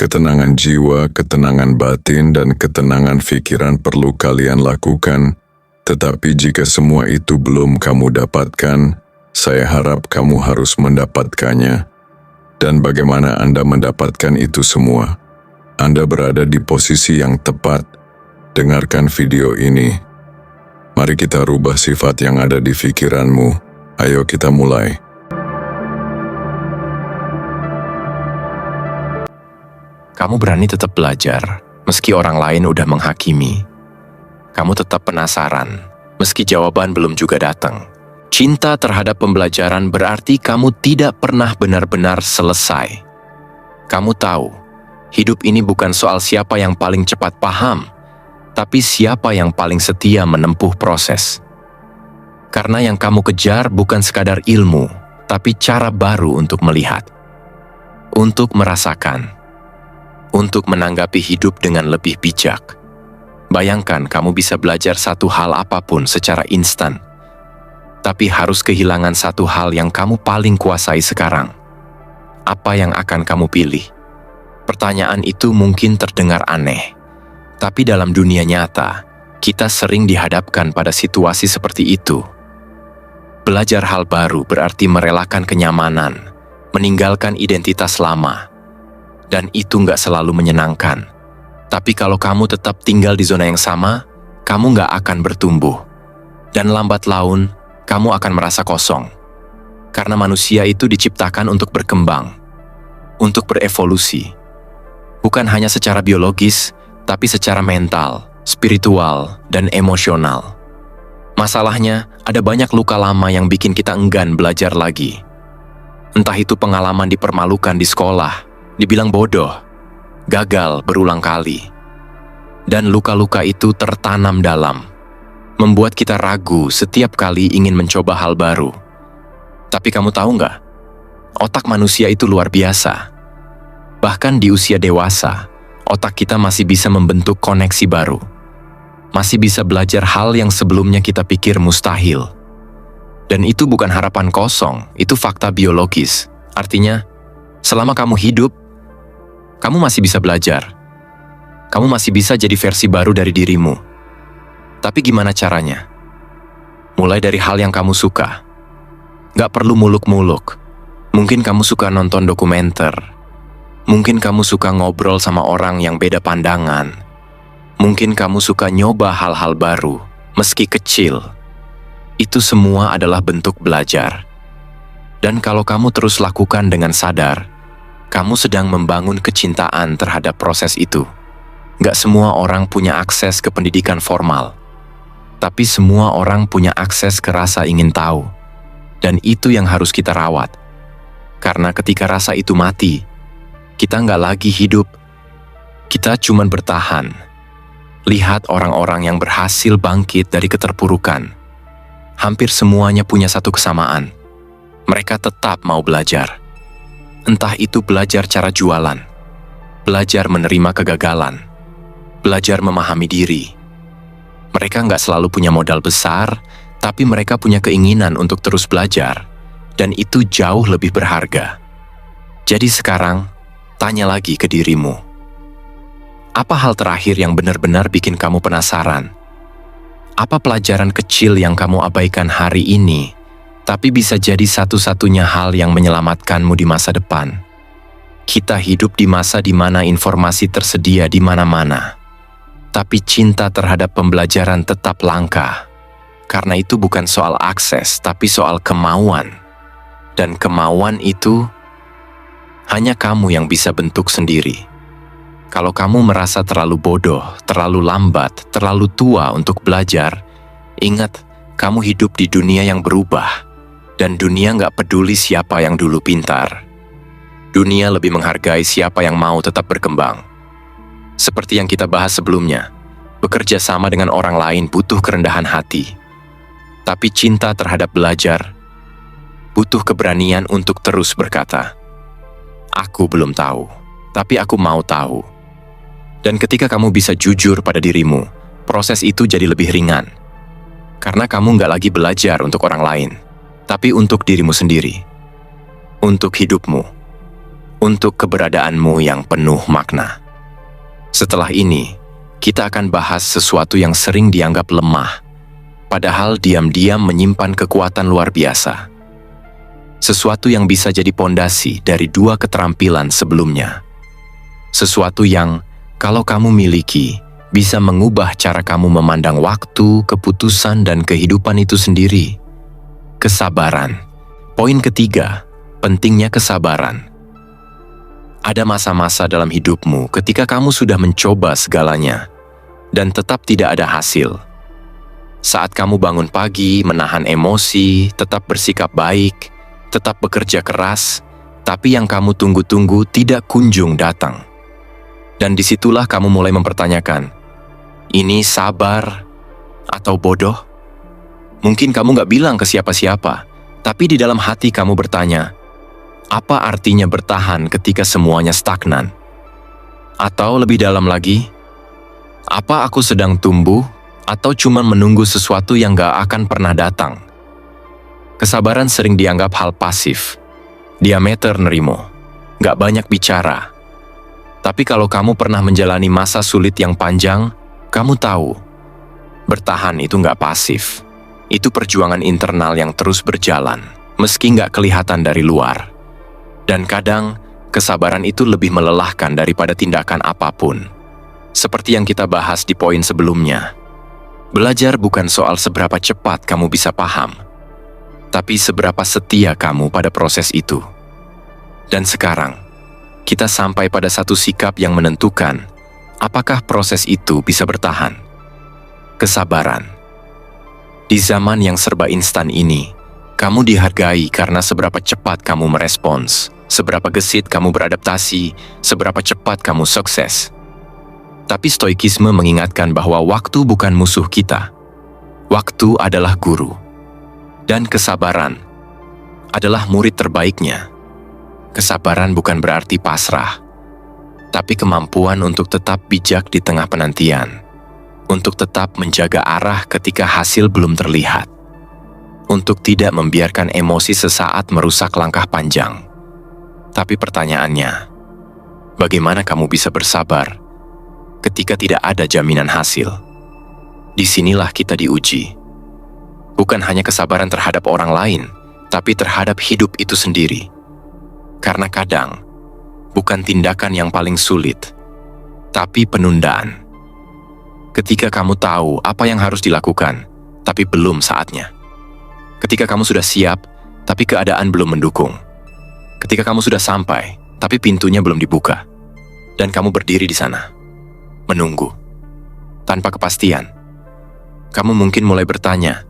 Ketenangan jiwa, ketenangan batin, dan ketenangan pikiran perlu kalian lakukan. Tetapi jika semua itu belum kamu dapatkan, saya harap kamu harus mendapatkannya. Dan bagaimana Anda mendapatkan itu semua? Anda berada di posisi yang tepat. Dengarkan video ini. Mari kita rubah sifat yang ada di pikiranmu. Ayo kita mulai. Kamu berani tetap belajar, meski orang lain udah menghakimi. Kamu tetap penasaran, meski jawaban belum juga datang. Cinta terhadap pembelajaran berarti kamu tidak pernah benar-benar selesai. Kamu tahu, hidup ini bukan soal siapa yang paling cepat paham, tapi siapa yang paling setia menempuh proses. Karena yang kamu kejar bukan sekadar ilmu, tapi cara baru untuk melihat, untuk merasakan, untuk menanggapi hidup dengan lebih bijak. Bayangkan kamu bisa belajar satu hal apapun secara instan, tapi harus kehilangan satu hal yang kamu paling kuasai sekarang. Apa yang akan kamu pilih? Pertanyaan itu mungkin terdengar aneh, tapi dalam dunia nyata, kita sering dihadapkan pada situasi seperti itu. Belajar hal baru berarti merelakan kenyamanan, meninggalkan identitas lama, dan itu nggak selalu menyenangkan. Tapi kalau kamu tetap tinggal di zona yang sama, kamu nggak akan bertumbuh. Dan lambat laun, kamu akan merasa kosong. Karena manusia itu diciptakan untuk berkembang, untuk berevolusi. Bukan hanya secara biologis, tapi secara mental, spiritual, dan emosional. Masalahnya, ada banyak luka lama yang bikin kita enggan belajar lagi. Entah itu pengalaman dipermalukan di sekolah, dibilang bodoh, gagal berulang kali. Dan luka-luka itu tertanam dalam, membuat kita ragu setiap kali ingin mencoba hal baru. Tapi kamu tahu nggak? Otak manusia itu luar biasa. Bahkan di usia dewasa, otak kita masih bisa membentuk koneksi baru. Masih bisa belajar hal yang sebelumnya kita pikir mustahil. Dan itu bukan harapan kosong, itu fakta biologis. Artinya, selama kamu hidup, kamu masih bisa belajar. Kamu masih bisa jadi versi baru dari dirimu. Tapi gimana caranya? Mulai dari hal yang kamu suka. Gak perlu muluk-muluk. Mungkin kamu suka nonton dokumenter. Mungkin kamu suka ngobrol sama orang yang beda pandangan. Mungkin kamu suka nyoba hal-hal baru, meski kecil. Itu semua adalah bentuk belajar. Dan kalau kamu terus lakukan dengan sadar, kamu sedang membangun kecintaan terhadap proses itu. Gak semua orang punya akses ke pendidikan formal, tapi semua orang punya akses ke rasa ingin tahu. Dan itu yang harus kita rawat. Karena ketika rasa itu mati, kita gak lagi hidup. Kita cuma bertahan. Lihat orang-orang yang berhasil bangkit dari keterpurukan. Hampir semuanya punya satu kesamaan. Mereka tetap mau belajar. Entah itu belajar cara jualan, belajar menerima kegagalan, belajar memahami diri. Mereka nggak selalu punya modal besar, tapi mereka punya keinginan untuk terus belajar, dan itu jauh lebih berharga. Jadi sekarang, tanya lagi ke dirimu. Apa hal terakhir yang benar-benar bikin kamu penasaran? Apa pelajaran kecil yang kamu abaikan hari ini, tapi bisa jadi satu-satunya hal yang menyelamatkanmu di masa depan? Kita hidup di masa di mana informasi tersedia di mana-mana. Tapi cinta terhadap pembelajaran tetap langka. Karena itu bukan soal akses, tapi soal kemauan. Dan kemauan itu hanya kamu yang bisa bentuk sendiri. Kalau kamu merasa terlalu bodoh, terlalu lambat, terlalu tua untuk belajar, ingat, kamu hidup di dunia yang berubah. Dan dunia nggak peduli siapa yang dulu pintar. Dunia lebih menghargai siapa yang mau tetap berkembang. Seperti yang kita bahas sebelumnya, bekerja sama dengan orang lain butuh kerendahan hati. Tapi cinta terhadap belajar butuh keberanian untuk terus berkata, "Aku belum tahu, tapi aku mau tahu." Dan ketika kamu bisa jujur pada dirimu, proses itu jadi lebih ringan. Karena kamu nggak lagi belajar untuk orang lain, tapi untuk dirimu sendiri. Untuk hidupmu. untuk keberadaanmu yang penuh makna. Setelah ini, kita akan bahas sesuatu yang sering dianggap lemah, padahal diam-diam menyimpan kekuatan luar biasa. Sesuatu yang bisa jadi pondasi dari dua keterampilan sebelumnya. Sesuatu yang, kalau kamu miliki, bisa mengubah cara kamu memandang waktu, keputusan, dan kehidupan itu sendiri. Kesabaran. Poin ketiga, pentingnya kesabaran. Ada masa-masa dalam hidupmu ketika kamu sudah mencoba segalanya dan tetap tidak ada hasil. Saat kamu bangun pagi, menahan emosi, tetap bersikap baik, tetap bekerja keras, tapi yang kamu tunggu-tunggu tidak kunjung datang. Dan disitulah kamu mulai mempertanyakan, ini sabar atau bodoh? Mungkin kamu gak bilang ke siapa-siapa, tapi di dalam hati kamu bertanya, apa artinya bertahan ketika semuanya stagnan? Atau lebih dalam lagi, apa aku sedang tumbuh atau cuma menunggu sesuatu yang gak akan pernah datang? Kesabaran sering dianggap hal pasif, diameter nerimo, gak banyak bicara. Tapi kalau kamu pernah menjalani masa sulit yang panjang, kamu tahu, bertahan itu gak pasif. Itu perjuangan internal yang terus berjalan, meski gak kelihatan dari luar. Dan kadang, kesabaran itu lebih melelahkan daripada tindakan apapun. Seperti yang kita bahas di poin sebelumnya. Belajar bukan soal seberapa cepat kamu bisa paham, tapi seberapa setia kamu pada proses itu. Dan sekarang, kita sampai pada satu sikap yang menentukan apakah proses itu bisa bertahan. Kesabaran. Di zaman yang serba instan ini, kamu dihargai karena seberapa cepat kamu merespons, seberapa gesit kamu beradaptasi, seberapa cepat kamu sukses. Tapi stoikisme mengingatkan bahwa waktu bukan musuh kita. Waktu adalah guru. Dan kesabaran adalah murid terbaiknya. Kesabaran bukan berarti pasrah, tapi kemampuan untuk tetap bijak di tengah penantian, untuk tetap menjaga arah ketika hasil belum terlihat, untuk tidak membiarkan emosi sesaat merusak langkah panjang. Tapi pertanyaannya, bagaimana kamu bisa bersabar ketika tidak ada jaminan hasil? Disinilah kita diuji. Bukan hanya kesabaran terhadap orang lain, tapi terhadap hidup itu sendiri. Karena kadang, bukan tindakan yang paling sulit, tapi penundaan. Ketika kamu tahu apa yang harus dilakukan, tapi belum saatnya. Ketika kamu sudah siap, tapi keadaan belum mendukung. Ketika kamu sudah sampai, tapi pintunya belum dibuka. Dan kamu berdiri di sana, menunggu, tanpa kepastian. Kamu mungkin mulai bertanya,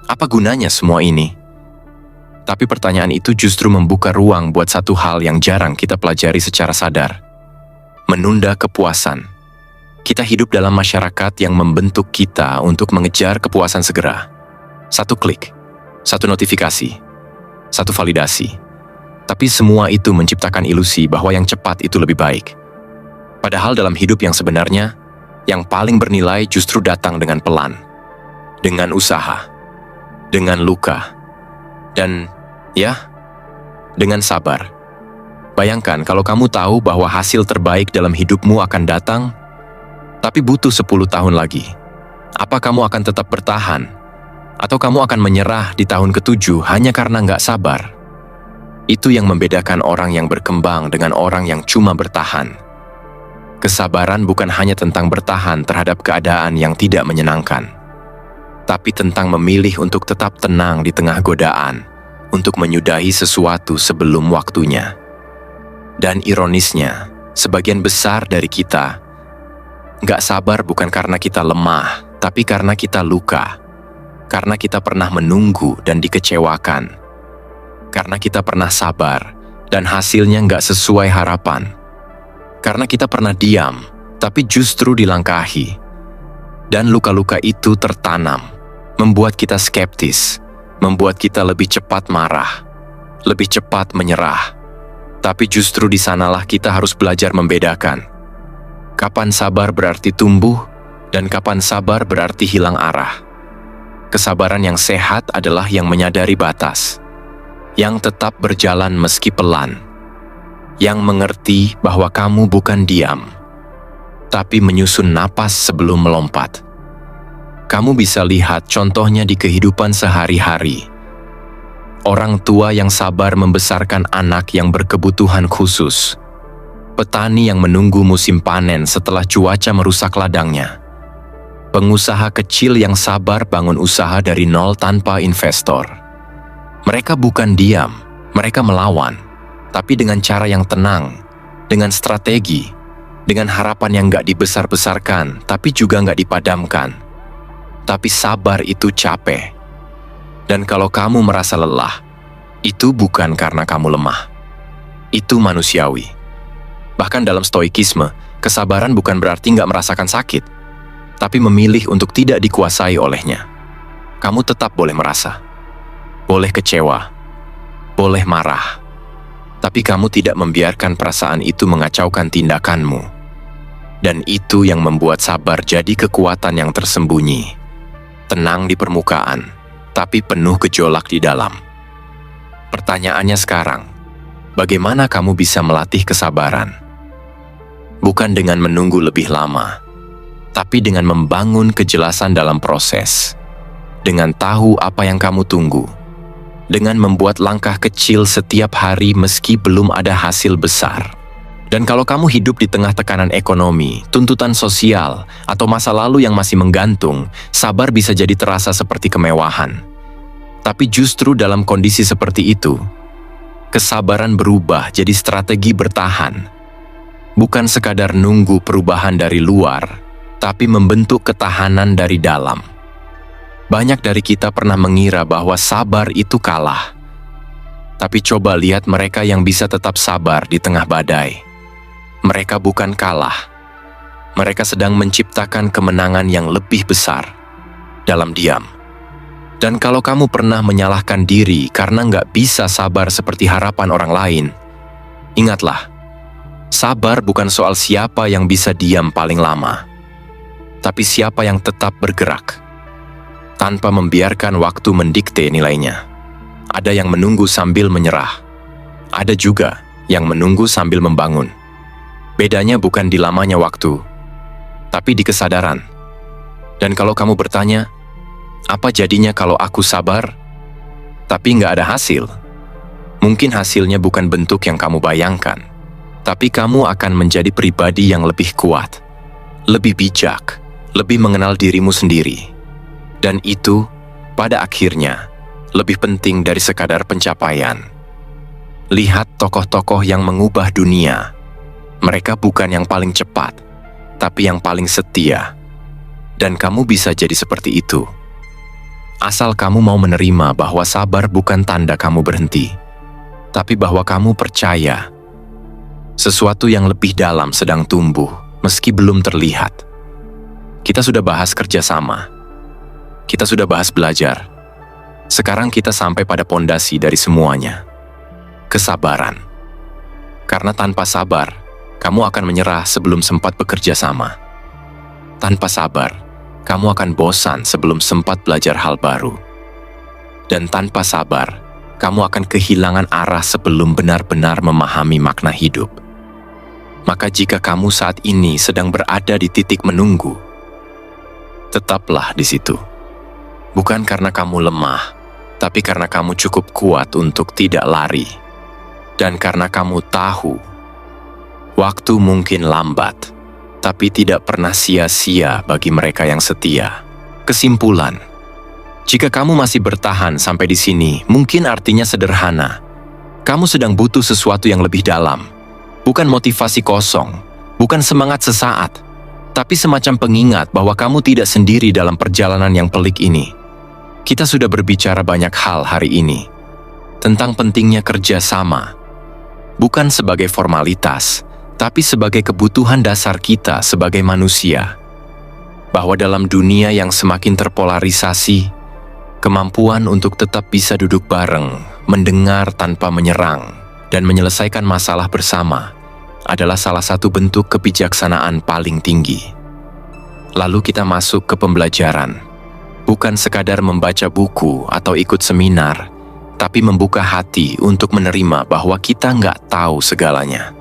apa gunanya semua ini? Tapi pertanyaan itu justru membuka ruang buat satu hal yang jarang kita pelajari secara sadar. Menunda kepuasan. Kita hidup dalam masyarakat yang membentuk kita untuk mengejar kepuasan segera. Satu klik, satu notifikasi, satu validasi. Tapi semua itu menciptakan ilusi bahwa yang cepat itu lebih baik. Padahal dalam hidup yang sebenarnya, yang paling bernilai justru datang dengan pelan, dengan usaha, dengan luka, dan ya, dengan sabar. Bayangkan kalau kamu tahu bahwa hasil terbaik dalam hidupmu akan datang, tapi butuh 10 tahun lagi. Apa kamu akan tetap bertahan? Atau kamu akan menyerah di tahun ke-7 hanya karena nggak sabar? Itu yang membedakan orang yang berkembang dengan orang yang cuma bertahan. Kesabaran bukan hanya tentang bertahan terhadap keadaan yang tidak menyenangkan, tapi tentang memilih untuk tetap tenang di tengah godaan, untuk menyudahi sesuatu sebelum waktunya. Dan ironisnya, sebagian besar dari kita nggak sabar bukan karena kita lemah, tapi karena kita luka. Karena kita pernah menunggu dan dikecewakan. Karena kita pernah sabar dan hasilnya nggak sesuai harapan. Karena kita pernah diam, tapi justru dilangkahi. Dan luka-luka itu tertanam, membuat kita skeptis, membuat kita lebih cepat marah, lebih cepat menyerah. Tapi justru di sanalah kita harus belajar membedakan. Kapan sabar berarti tumbuh, dan kapan sabar berarti hilang arah. Kesabaran yang sehat adalah yang menyadari batas, yang tetap berjalan meski pelan, yang mengerti bahwa kamu bukan diam, tapi menyusun napas sebelum melompat. Kamu bisa lihat contohnya di kehidupan sehari-hari. Orang tua yang sabar membesarkan anak yang berkebutuhan khusus. Petani yang menunggu musim panen setelah cuaca merusak ladangnya. Pengusaha kecil yang sabar bangun usaha dari nol tanpa investor. Mereka bukan diam, mereka melawan, tapi dengan cara yang tenang, dengan strategi, dengan harapan yang gak dibesar-besarkan, tapi juga gak dipadamkan. Tapi sabar itu capek. Dan kalau kamu merasa lelah, itu bukan karena kamu lemah. Itu manusiawi. Bahkan dalam stoikisme, kesabaran bukan berarti gak merasakan sakit, tapi memilih untuk tidak dikuasai olehnya. Kamu tetap boleh merasa, boleh kecewa, boleh marah, tapi kamu tidak membiarkan perasaan itu mengacaukan tindakanmu. Dan itu yang membuat sabar jadi kekuatan yang tersembunyi. Tenang di permukaan, tapi penuh gejolak di dalam. Pertanyaannya sekarang, bagaimana kamu bisa melatih kesabaran? Bukan dengan menunggu lebih lama, tapi dengan membangun kejelasan dalam proses. Dengan tahu apa yang kamu tunggu. Dengan membuat langkah kecil setiap hari meski belum ada hasil besar. Dan kalau kamu hidup di tengah tekanan ekonomi, tuntutan sosial, atau masa lalu yang masih menggantung, sabar bisa jadi terasa seperti kemewahan. Tapi justru dalam kondisi seperti itu, kesabaran berubah jadi strategi bertahan. Bukan sekadar nunggu perubahan dari luar, tapi membentuk ketahanan dari dalam. Banyak dari kita pernah mengira bahwa sabar itu kalah. Tapi coba lihat mereka yang bisa tetap sabar di tengah badai. Mereka bukan kalah. Mereka sedang menciptakan kemenangan yang lebih besar dalam diam. Dan kalau kamu pernah menyalahkan diri karena nggak bisa sabar seperti harapan orang lain, ingatlah, sabar bukan soal siapa yang bisa diam paling lama, tapi siapa yang tetap bergerak, tanpa membiarkan waktu mendikte nilainya. Ada yang menunggu sambil menyerah. Ada juga yang menunggu sambil membangun. Bedanya bukan di lamanya waktu, tapi di kesadaran. Dan kalau kamu bertanya, apa jadinya kalau aku sabar, tapi nggak ada hasil? Mungkin hasilnya bukan bentuk yang kamu bayangkan, tapi kamu akan menjadi pribadi yang lebih kuat, lebih bijak, lebih mengenal dirimu sendiri. Dan itu, pada akhirnya, lebih penting dari sekadar pencapaian. Lihat tokoh-tokoh yang mengubah dunia. Mereka bukan yang paling cepat, tapi yang paling setia. Dan kamu bisa jadi seperti itu. Asal kamu mau menerima bahwa sabar bukan tanda kamu berhenti, tapi bahwa kamu percaya sesuatu yang lebih dalam sedang tumbuh, meski belum terlihat. Kita sudah bahas kerjasama. Kita sudah bahas belajar. Sekarang kita sampai pada pondasi dari semuanya. Kesabaran. Karena tanpa sabar, kamu akan menyerah sebelum sempat bekerja sama. Tanpa sabar, kamu akan bosan sebelum sempat belajar hal baru. Dan tanpa sabar, kamu akan kehilangan arah sebelum benar-benar memahami makna hidup. Maka jika kamu saat ini sedang berada di titik menunggu, tetaplah di situ. Bukan karena kamu lemah, tapi karena kamu cukup kuat untuk tidak lari. Dan karena kamu tahu, waktu mungkin lambat, tapi tidak pernah sia-sia bagi mereka yang setia. Kesimpulan, jika kamu masih bertahan sampai di sini, mungkin artinya sederhana. Kamu sedang butuh sesuatu yang lebih dalam. Bukan motivasi kosong, bukan semangat sesaat, tapi semacam pengingat bahwa kamu tidak sendiri dalam perjalanan yang pelik ini. Kita sudah berbicara banyak hal hari ini, tentang pentingnya kerjasama, bukan sebagai formalitas, tapi sebagai kebutuhan dasar kita sebagai manusia. Bahwa dalam dunia yang semakin terpolarisasi, kemampuan untuk tetap bisa duduk bareng, mendengar tanpa menyerang, dan menyelesaikan masalah bersama adalah salah satu bentuk kebijaksanaan paling tinggi. Lalu kita masuk ke pembelajaran. Bukan sekadar membaca buku atau ikut seminar, tapi membuka hati untuk menerima bahwa kita nggak tahu segalanya.